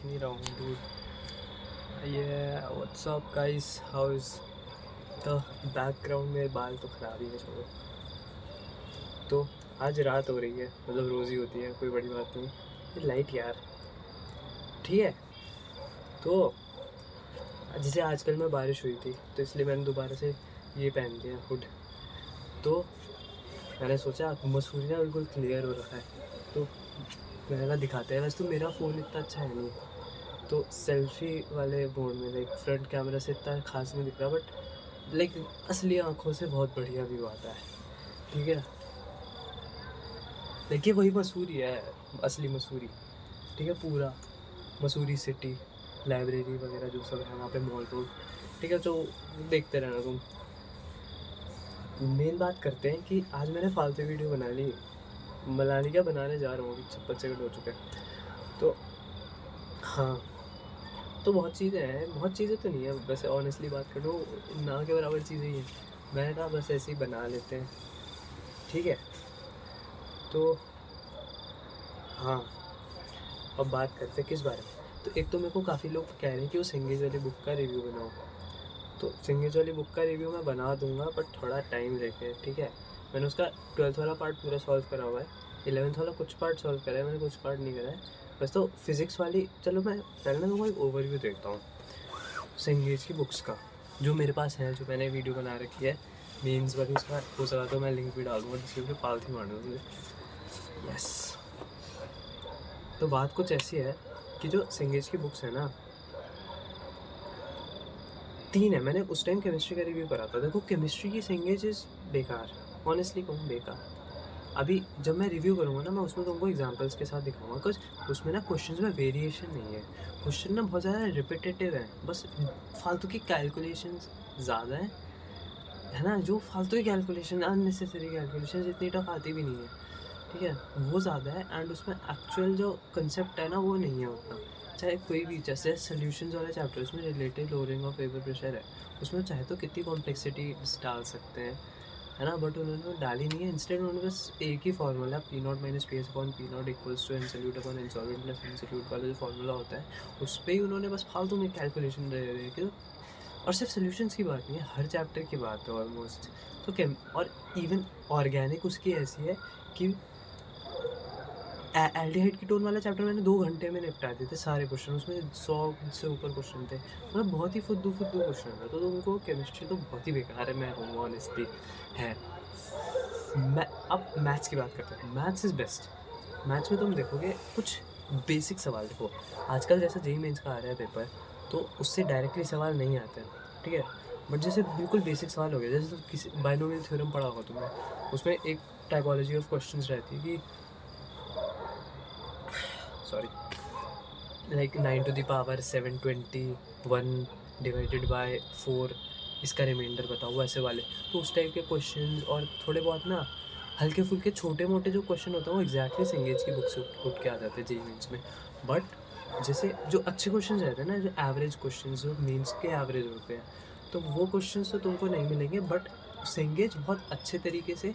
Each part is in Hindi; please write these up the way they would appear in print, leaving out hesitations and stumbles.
दिख नहीं रहा हूँ दूर। ये WhatsApp guys, how is the background में बाल तो ख़राब ही है, छोड़ो। तो आज रात हो रही है, मतलब रोज़ ही होती है, कोई बड़ी बात नहीं। ये लाइट यार, ठीक है। तो जैसे आजकल में बारिश हुई थी तो इसलिए मैंने दोबारा से ये पहन दिया हुड। तो मैंने सोचा मसूरी ना बिल्कुल क्लियर हो रखा है, तो मैंने कहा दिखाते हैं। वैसे तो मेरा फ़ोन इतना अच्छा है नहीं, तो सेल्फी वाले मोड में लाइक फ्रंट कैमरा से इतना खास नहीं दिख रहा, बट लाइक असली आंखों से बहुत बढ़िया व्यू आता है, ठीक है। देखिए वही मसूरी है, असली मसूरी, ठीक है। पूरा मसूरी सिटी, लाइब्रेरी वगैरह जो सब है वहाँ पे, मॉल रोड, ठीक है। जो देखते रहना तुम। मेन बात करते हैं कि आज मैंने फालतू वीडियो बना ली, मनाली क्या बनाने जा रहा हूँ, अभी 56 सेकंड हो चुके हैं। तो हाँ, तो बहुत चीज़ें हैं, बहुत चीज़ें तो नहीं है वैसे, ऑनेस्टली बात करूँ ना के बराबर चीज़ें ही हैं। मैंने कहा बस ऐसे ही बना लेते हैं, ठीक है। तो हाँ, अब बात करते हैं किस बारे में। तो एक तो मेरे को काफ़ी लोग कह रहे हैं कि वो सिंगेज वाली बुक का रिव्यू बनाओ, तो सिंगेज वाली बुक का रिव्यू मैं बना दूंगा, बट थोड़ा टाइम लेके, ठीक है। मैंने उसका 12th वाला पार्ट पूरा सॉल्व करा हुआ है, 11th वाला कुछ पार्ट सॉल्व करा है मैंने, कुछ पार्ट नहीं करा है। बस तो फिज़िक्स वाली, चलो मैं पहले ना तुमको एक ओवरव्यू देता हूँ सिंगेज की बुक्स का, जो मेरे पास है, जो मैंने वीडियो बना रखी है मेंस वाली। उसका हो सका तो मैं लिंक भी डाल दूँगा, जिसके पालथी मार दूँगी। यस। तो बात कुछ ऐसी है कि जो सिंगेज की बुक्स है ना, 3 है। मैंने उस टाइम केमिस्ट्री का रिव्यू करा था। देखो केमिस्ट्री की सिंगेज इज़ बेकार, ऑनेस्टली कहूँ बेकार। अभी जब मैं रिव्यू करूँगा ना, मैं उसमें तुमको एग्जांपल्स के साथ दिखाऊंगा, कुछ उसमें ना क्वेश्चंस में वेरिएशन नहीं है। क्वेश्चन ना बहुत ज़्यादा रिपीटेटिव है, बस फालतू की कैलकुलेशंस ज़्यादा है ना, जो फालतू की कैलकुलेशन, अननेसेसरी कैलकुलेशन इतनी टफ आती भी नहीं है, ठीक है, वो ज़्यादा है। एंड उसमें एक्चुअल जो कंसेप्ट है ना वो नहीं है उतना। चाहे कोई भी, जैसे सोल्यूशंस वाले चैप्टर, उसमें relative lowering of vapour pressure है, उसमें चाहे तो कितनी कॉम्प्लेक्सिटी डाल सकते हैं, है ना, बट उन्होंने वो डाली नहीं है। इंस्टेड उन्होंने बस एक ही formula, p naught minus p s upon p naught equals to n solute upon n solvent plus n solute वाला जो फार्मूला होता है, उस पर ही उन्होंने बस फालतू में कैलकुलेशन दे रहे कि। और सिर्फ सोल्यूशंस की बात नहीं है, हर चैप्टर की बात है ऑलमोस्ट। तो केम और इवन ऑर्गेनिक उसकी ऐसी है कि एल्डिहाइड की टोन वाला चैप्टर मैंने 2 घंटे में निपटा दिए थे सारे क्वेश्चन, उसमें 100 से ऊपर क्वेश्चन थे, मतलब बहुत ही फुद्दू फुद्दू क्वेश्चन था। तो तुमको केमिस्ट्री तो बहुत ही बेकार है, मैं कहूँगा ऑनेस्टली है। मैं अब मैथ्स की बात करते हैं। Maths is best. मैथ्स में तुम देखोगे कुछ बेसिक सवाल, देखो आजकल जैसे जेईई मेंस का आ रहा है पेपर, तो उससे डायरेक्टली सवाल नहीं आते हैं, ठीक है। बट जैसे बिल्कुल बेसिक सवाल हो गया, जैसे किसी बाइनोमियल थ्योरम पढ़ा होगा तुमने, उसमें एक टाइपोलॉजी ऑफ क्वेश्चंस रहती है कि sorry, like 9 to the power 721 divided by 4, इसका रिमाइंडर बताओ, वैसे वाले। तो उस टाइप के क्वेश्चन, और थोड़े बहुत ना हल्के फुल्के छोटे मोटे जो क्वेश्चन होते हैं वो एग्जैक्टली सिंगेज की बुक से उठ के आ जाते हैं जेईई मेंस में। बट जैसे जो अच्छे क्वेश्चन रहते हैं ना, जो एवरेज क्वेश्चन, जो मीन्स के एवरेज होते हैं, तो वो क्वेश्चन तो तुमको नहीं मिलेंगे। बट सिंगेज बहुत अच्छे तरीके से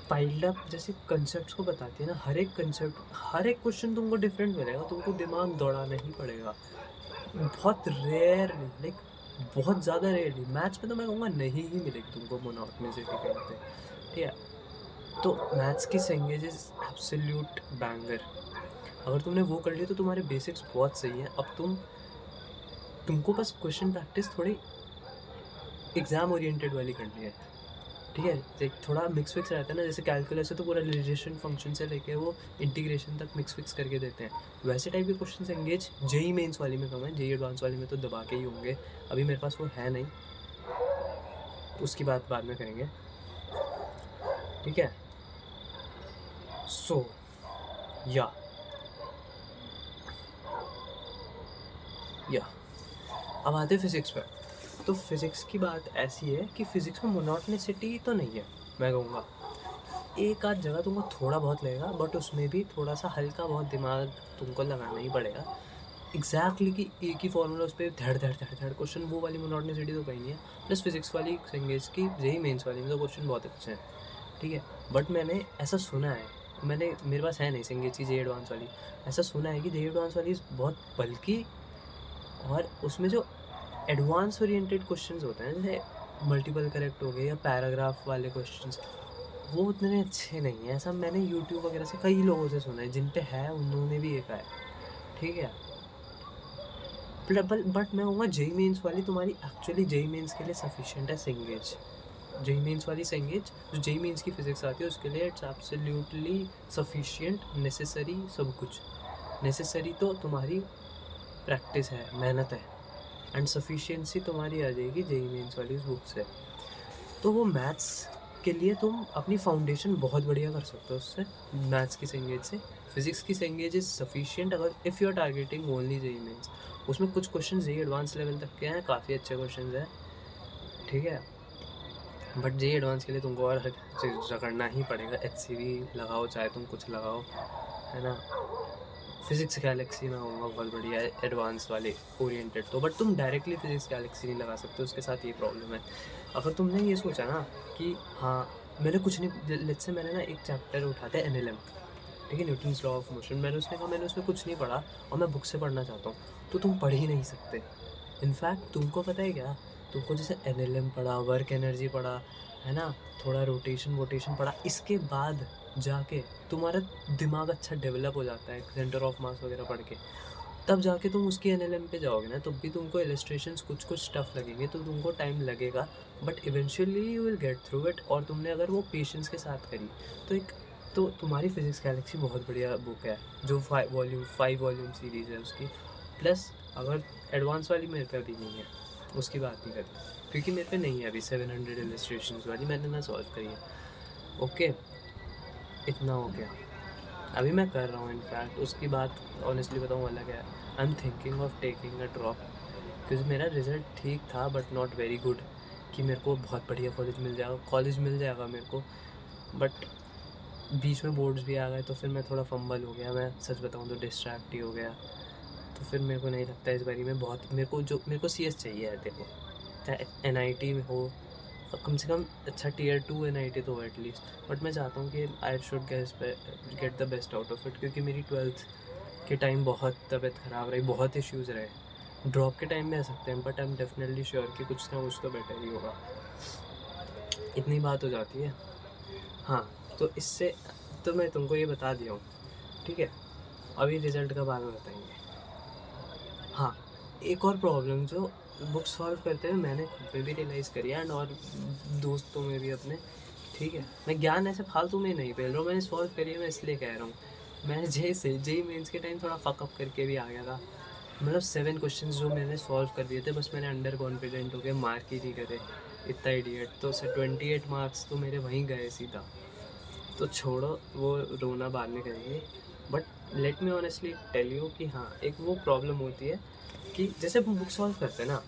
पाइल्ड अप जैसे कंसेप्ट को बताती है ना, हर एक कंसेप्ट, हर एक क्वेश्चन तुमको डिफरेंट मिलेगा, तुमको दिमाग दौड़ाना ही पड़ेगा। बहुत रेयरली, लाइक बहुत ज़्यादा रेयरली, मैथ्स में तो मैं कहूँगा नहीं ही मिलेगी तुमको मोनोटोनिसिटी कहीं पे, ठीक है। तो मैथ्स की लैंग्वेज इज एब्सोल्यूट बैंगर। अगर तुमने वो कर लिया तो तुम्हारे बेसिक्स बहुत सही हैं। अब तुमको बस क्वेश्चन प्रैक्टिस थोड़ी एग्जाम ओरिएंटेड वाली करनी है, ठीक है। एक थोड़ा मिक्स फिक्स रहता है ना, जैसे कैलकुलस है तो पूरा रिलेशन फंक्शन से लेके वो इंटीग्रेशन तक मिक्स फिक्स करके देते हैं, वैसे टाइप के क्वेश्चन एंगेज जेई मेंस वाली में कम है, जेई एडवांस वाली में तो दबा के ही होंगे। अभी मेरे पास वो है नहीं, उसकी बात बाद में करेंगे, ठीक है। सो या या अब आते हैं फिजिक्स पर। तो फिजिक्स की बात ऐसी है कि फिजिक्स में मोनोटोनिसिटी तो नहीं है, मैं कहूँगा एक आध जगह तुमको थोड़ा बहुत लगेगा, बट उसमें भी थोड़ा सा हल्का बहुत दिमाग तुमको लगाना ही पड़ेगा। एग्जैक्टली कि एक ही फॉर्मूला उस पर धड़ धड़ धड़ धड़ क्वेश्चन, वो वाली मोनोटोनिसिटी तो कहीं नहीं है। प्लस फिजिक्स वाली संगेज की जेई मेंस वाली में तो क्वेश्चन बहुत अच्छे हैं, ठीक है। बट मैंने ऐसा सुना है मैंने मेरे पास है नहीं संगीत जे एडवांस वाली। ऐसा सुना है कि जे एडवांस वाली बहुत बल्कि, और उसमें जो एडवांस ओरिएंटेड क्वेश्चंस होते हैं जैसे मल्टीपल करेक्ट हो गए या पैराग्राफ वाले क्वेश्चंस, वो उतने अच्छे नहीं हैं। ऐसा मैंने यूट्यूब वगैरह से कई लोगों से सुना है, जिन पे है उन्होंने भी ये कहा है, ठीक है। बट मैं कहूँगा जेईई मेंस वाली तुम्हारी एक्चुअली जेईई मेंस के लिए सफिशिएंट है सिंगेज। जेईई मेंस वाली सिंगेज जो जेईई मेंस की फिजिक्स आती है उसके लिए इट्स एब्सोल्युटली सफिशिएंट, नेसेसरी, सब कुछ। नेसेसरी तो तुम्हारी प्रैक्टिस है, मेहनत है, एंड सफिशिएंसी तुम्हारी आ जाएगी जेईई मेंस वाली उस बुक से। तो वो मैथ्स के लिए तुम अपनी फाउंडेशन बहुत बढ़िया कर सकते हो उससे, मैथ्स की सेंगेज से। फिजिक्स की सेंगेज इज सफिशिएंट अगर if you are targeting only JEE mains. उसमें कुछ क्वेश्चन जेईई एडवांस लेवल तक के हैं, काफ़ी अच्छे क्वेश्चन हैं, ठीक है। बट जेईई एडवांस के लिए तुमको और रगड़ना ही पड़ेगा, एचसीवी लगाओ चाहे तुम कुछ लगाओ, है ना। फिजिक्स गैलेक्सी मैं कहूँगा बहुत बढ़िया है एडवांस वाले ओरिएंटेड तो, बट तुम डायरेक्टली फिजिक्स गैलेक्सी नहीं लगा सकते, उसके साथ ये प्रॉब्लम है। अगर तुमने ये सोचा ना कि हाँ मैंने कुछ नहीं, लेट्स से मैंने ना एक चैप्टर उठाते हैं एनएलएम, ठीक है, न्यूटन्स लॉ ऑफ मोशन, मैंने उसमें कुछ नहीं पढ़ा और मैं बुक से पढ़ना चाहता हूँ, तो तुम पढ़ ही नहीं सकते। इनफैक्ट तुमको पता है क्या, तुमको जैसे एनएलएम पढ़ा, वर्क एनर्जी पढ़ा, है ना, थोड़ा रोटेशन वोटेशन पढ़ा, इसके बाद जाके तुम्हारा दिमाग अच्छा डेवलप हो जाता है सेंटर ऑफ मास वगैरह पढ़ के, तब जाके तुम उसकी एनएलएम पे जाओगे ना, तब भी तुमको इलस्ट्रेशंस कुछ कुछ टफ लगेंगे, तो तुमको टाइम लगेगा, but eventually you will get through it. और तुमने अगर वो पेशेंस के साथ करी तो एक, तो तुम्हारी फिजिक्स गैलेक्सी बहुत बढ़िया बुक है, जो 5 वॉल्यूम सीरीज़ है उसकी। प्लस अगर एडवांस वाली मेरे पे अभी नहीं है, उसकी बात नहीं करती, क्योंकि मेरे पे नहीं है अभी 700 इलस्ट्रेशंस वाली, मैंने ना सॉल्व करी है। ओके, इतना हो गया, अभी मैं कर रहा हूँ। इनफैक्ट उसकी बात ऑनेस्टली बताऊँ अलग है, I am thinking of taking a drop, क्योंकि मेरा रिज़ल्ट ठीक था बट नॉट वेरी गुड, कि मेरे को बहुत बढ़िया कॉलेज मिल जाएगा मेरे को, बट बीच में बोर्ड्स भी आ गए, तो फिर मैं थोड़ा फंबल हो गया, मैं सच बताऊँ तो डिस्ट्रैक्ट ही हो गया। तो फिर मेरे को नहीं लगता इस बारी में बहुत, मेरे को सीएस चाहिए है, देखो चाहे एनआईटी में हो, कम से कम अच्छा टियर 2 एनआईटी तो हो एटलीस्ट, बट मैं चाहता हूँ कि I should get the best out of it, क्योंकि मेरी 12th के टाइम बहुत तबीयत ख़राब रही, बहुत इश्यूज़ रहे। ड्रॉप के टाइम में आ सकते हैं, but I am definitely sure कि कुछ ना कुछ तो बेटर ही होगा। इतनी बात हो जाती है। हाँ, तो इससे तो मैं तुमको ये बता दिया हूँ, ठीक है। अभी रिज़ल्ट का बाद में बताएंगे। हाँ, एक और प्रॉब्लम जो बुक सॉल्व करते हुए मैंने खुद पे भी रियलाइज़ करी है, एंड और दोस्तों में भी अपने, ठीक है। मैं ज्ञान ऐसे फालतू में नहीं फैल रहा हूँ, मैंने सॉल्व करी है, मैं इसलिए कह रहा हूँ। मैं जेईई मेंस के टाइम थोड़ा फक अप करके भी आ गया था, मतलब 7 क्वेश्चंस जो मैंने सॉल्व कर दिए थे, बस मैंने अंडर कॉन्फिडेंट हो के मार्क ही नहीं करे, इतना इडियट, तो 28 मार्क्स तो मेरे वहीं गए सीधा। तो छोड़ो, वो रोना बाद में करेंगे, but let me honestly tell you कि हाँ एक वो प्रॉब्लम होती है कि जैसे हम बुक सॉल्व करते हैं ना,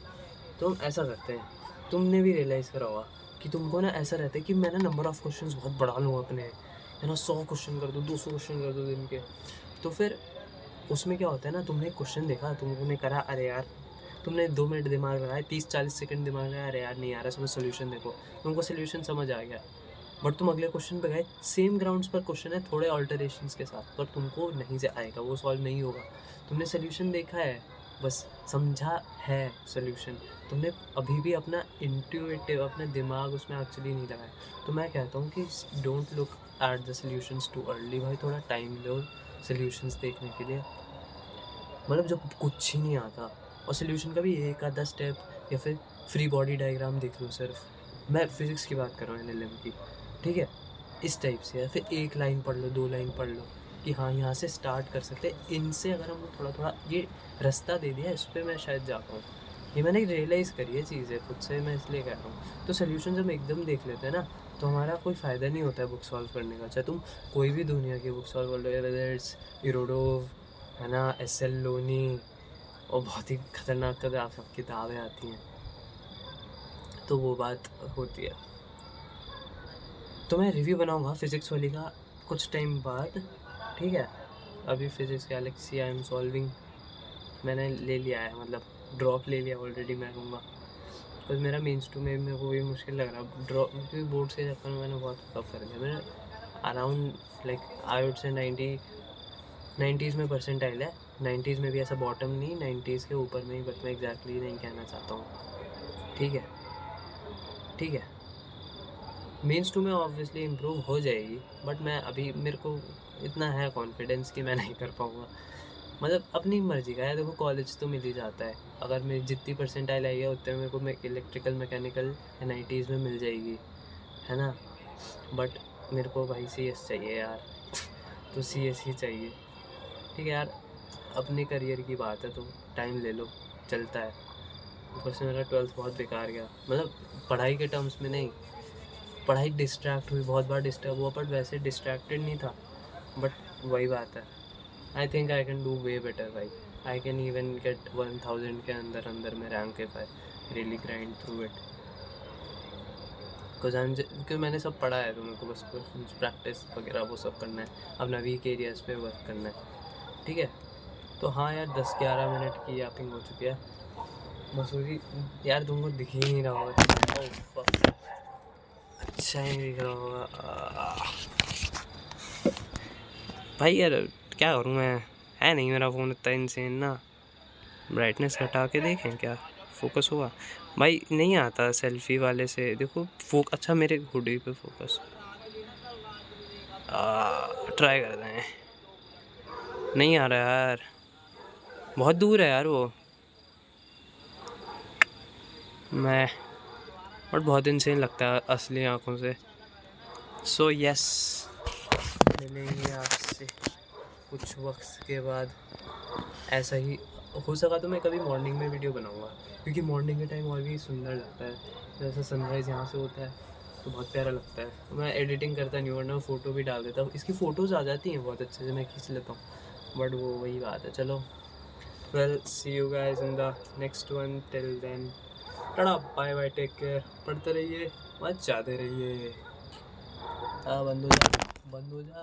तो हम ऐसा करते हैं, तुमने भी रियलाइज़ करा होगा कि तुमको ना ऐसा रहता है कि मैं ना नंबर ऑफ़ क्वेश्चंस बहुत बढ़ा लूँ अपने, है ना, 100 क्वेश्चन कर दूँ, 200 क्वेश्चन कर दूँ दिन के। तो फिर उसमें क्या होता है ना, तुमने एक क्वेश्चन देखा, तुमने करा अरे यार, तुमने 2 मिनट दिमाग लगाया, 30-40 सेकंड दिमाग लगाया, अरे यार नहीं आ रहा समझ, सोल्यूशन देखो, तुमको सोल्यूशन समझ आ गया, बट तुम अगले क्वेश्चन पे गए, सेम ग्राउंड्स पर क्वेश्चन है थोड़े ऑल्टरेशंस के साथ, पर तुमको नहीं से आएगा, वो सॉल्व नहीं होगा। तुमने सोल्यूशन देखा है, बस समझा है सोल्यूशन, तुमने अभी भी अपना इंट्यूटिव अपना दिमाग उसमें एक्चुअली नहीं लगाया। तो मैं कहता हूँ कि don't look at the solutions too early भाई, थोड़ा टाइम लो सोल्यूशंस देखने के लिए, मतलब जब कुछ ही नहीं आता, और सोल्यूशन का भी एक आधा स्टेप, या फिर फ्री बॉडी डायग्राम देख लो सिर्फ, मैं फिज़िक्स की बात कर रहा हूँ एनएलएम की, ठीक है, इस टाइप से, या फिर एक लाइन पढ़ लो, 2 लाइन पढ़ लो कि हाँ यहाँ से स्टार्ट कर सकते हैं, इनसे अगर हम थोड़ा थोड़ा ये रास्ता दे दिया, इस पर मैं शायद जा पाऊँ। ये मैंने रियलाइज़ करी है चीज़ें खुद से, मैं इसलिए कह रहा हूँ। तो सोल्यूशन जब एकदम देख लेते हैं ना, तो हमारा कोई फ़ायदा नहीं होता है बुक सॉल्व करने का, चाहे तुम कोई भी दुनिया की बुक सॉल्व कर लो, वेदर इट्स इरोडोव, है ना, एस एल लोनी, और बहुत ही खतरनाक किताबें आती हैं, तो वो बात होती है। तो मैं रिव्यू बनाऊंगा फिज़िक्स वाली का कुछ टाइम बाद, ठीक है। अभी physics Galaxy I am solving मैंने ले लिया है, मतलब ड्रॉप ले लिया ऑलरेडी मैं कहूँगा, बिकॉज मेरा मेंस टू में मेरे को भी मुश्किल लग रहा है ड्रॉप, क्योंकि बोर्ड्स के चक्कर में मैंने बहुत टफ कर दिया। मैंने around like I would say 90s में परसेंटाइल है। 90s में भी ऐसा बॉटम नहीं, 90s के ऊपर में ही, बट मैं एग्जैक्टली नहीं कहना चाहता हूँ। ठीक है, ठीक है। मीन्स टू में ऑब्वियसली इम्प्रूव हो जाएगी, बट मैं अभी, मेरे को इतना है कॉन्फिडेंस कि मैं नहीं कर पाऊँगा। मतलब अपनी मर्जी का है। देखो कॉलेज तो मिल ही जाता है, अगर मेरी जितनी परसेंटाइल आई है उतने मेरे को इलेक्ट्रिकल मैकेनिकल NITs में मिल जाएगी, है ना। बट मेरे को भाई CS चाहिए यार। तो CS ही चाहिए। ठीक है यार, अपने करियर की बात है तो टाइम ले लो, चलता है। ऊपर से मेरा 12th बहुत बेकार गया, मतलब पढ़ाई के टर्म्स में नहीं, पढ़ाई डिस्ट्रैक्ट हुई, बहुत बार डिस्टर्ब हुआ, बट वैसे डिस्ट्रैक्टेड नहीं था। बट वही बात है, I think I can do way better भाई। आई कैन इवन गेट 1000 के अंदर अंदर में rank if I really grind through it. क्योंकि मैंने सब पढ़ा है, तो मेरे को बस प्रैक्टिस वगैरह वो सब करना है, अपना वीक एरियाज पे वर्क करना है। ठीक है, तो हाँ यार 10-11 मिनट की यापिंग हो चुकी है। मसूरी यार तुमको दिख ही नहीं रहा होगा। ओह फक, अच्छा ही दिख रहा होगा भाई। यार क्या करूँ मैं, है नहीं मेरा फ़ोन इतना इंसेन ना। ब्राइटनेस हटा के देखें क्या फोकस हुआ। भाई नहीं आता सेल्फी वाले से, देखो अच्छा मेरे हुडी पे फोकस, ट्राई करते हैं। नहीं आ रहा यार, बहुत दूर है यार वो। मैं बट बहुत इंसेन लगता है असली आँखों से। सो यस, मिलेंगे आपसे कुछ वक्त के बाद। ऐसा ही हो सका तो मैं कभी मॉर्निंग में वीडियो बनाऊंगा, क्योंकि मॉर्निंग के टाइम और भी सुंदर लगता है। जैसे सनराइज़ यहाँ से होता है तो बहुत प्यारा लगता है। मैं एडिटिंग करता नहीं हूँ, वरना फ़ोटो भी डाल देता हूँ। इसकी फ़ोटोज़ आ जाती हैं बहुत अच्छे से, मैं खींच लेता हूँ, बट वो वही बात है। चलो, well see you guys in the next one, till then tata bye bye, take care, पढ़ते रहिए, मत जाते रहिए। हाँ बंद हो जा, बंद हो जा।